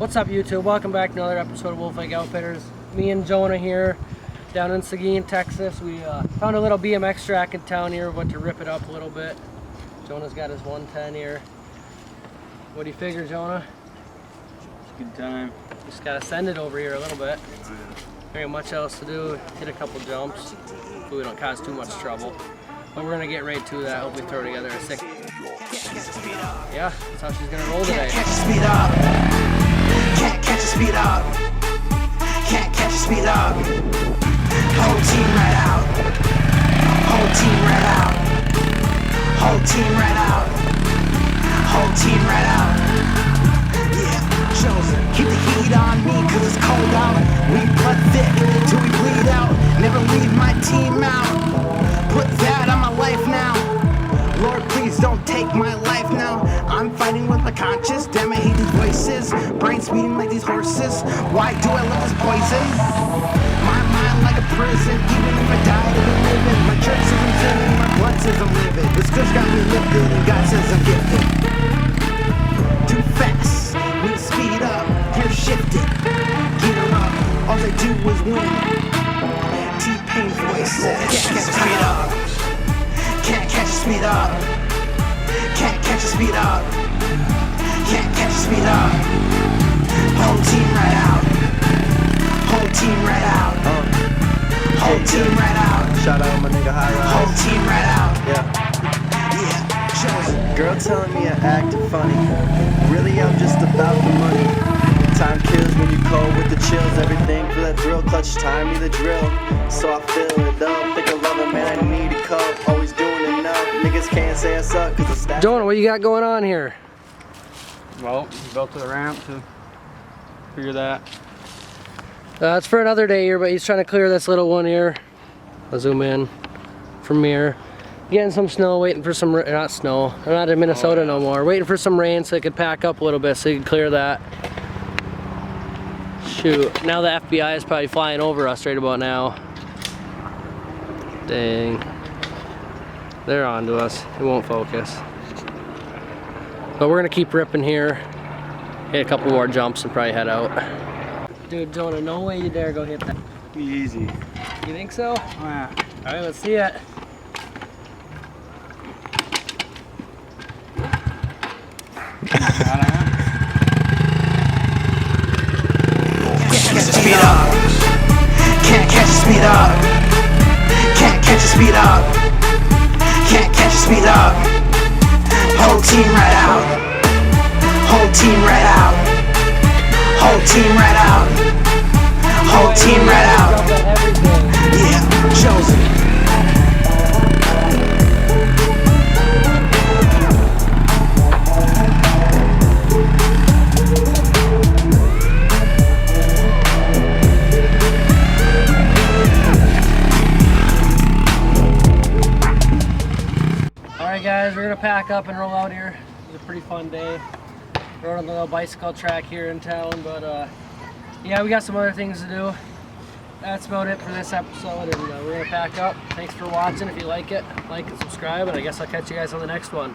What's up, YouTube? Welcome back to another episode of Wolf Lake Outfitters. Me and Jonah here down in Seguin, Texas. We found a little BMX track in town here. We went to rip it up a little bit. Jonah's got his 110 here. What do you figure, Jonah? It's a good time. Just gotta send it over here a little bit. There ain't much else to do. Hit a couple jumps so we don't cause too much trouble. But we're gonna get right to that. Hopefully throw together a sick. Yeah, that's how she's gonna roll today. Can't catch a speed up. Can't catch a speed up. Whole team right out. Whole team right out. Whole team right out. Whole team right out. Yeah, chosen. Keep the heat on me cause it's cold out. We blood thick till we bleed out. Never leave my team out. Put that on my life now. Lord, please don't take my life now. I'm fighting with my conscience. Damn, I hate these voices. Brain speeding like these horses. Why do I love this poison? My mind like a prison. Even if I died, I've been living. My church says I'm sinning. My blood says I'm living. This kush got me lifted and God says I'm gifted. Too fast. Need to speed up. Gear shifted. Gear up. All they do is win. T-Pain voice says can't catch a speed up. Can't catch a speed up. Can't catch a speed up. Can't catch a speed up. Whole team right out. Whole team right out. Whole team right out. Shout out my nigga High Rise. Whole team right out. Yeah. Chosen. Girl telling me I act funny. Really, I'm just about the money. Time kills when you cold with the chills. Everything for that thrill. Clutch time, need the drill. So I fill it up. Think I love it, man. I need a cup. Always doing enough. Niggas can't say I suck cause it's that. Jonah, what you got going on here? Well, built the ramp to figure that. It's for another day here, but he's trying to clear this little one here. I'll zoom in from here. Getting some snow, waiting for some, not snow, I'm not in Minnesota no more. Waiting for some rain so it could pack up a little bit so he can clear that. Shoot, now the FBI is probably flying over us right about now. Dang. They're on to us, it won't focus. But we're gonna keep ripping here. Hit a couple more jumps and probably head out. Dude, Jonah, no way you dare go hit that. Be easy. You think so? Oh, yeah. Alright, let's see it. Can't catch a speed up. Can't catch a speed up. Can't catch a speed up. Can't catch a speed up. Whole team right out. Whole team right out. Whole team right out. Whole team right out. Yeah, chosen. Alright guys, we're gonna pack up and roll out here. It was a pretty fun day. Rode on the little bicycle track here in town, but yeah, we got some other things to do. That's about it for this episode, and we're gonna pack up. Thanks for watching. If you like it, like and subscribe, and I guess I'll catch you guys on the next one.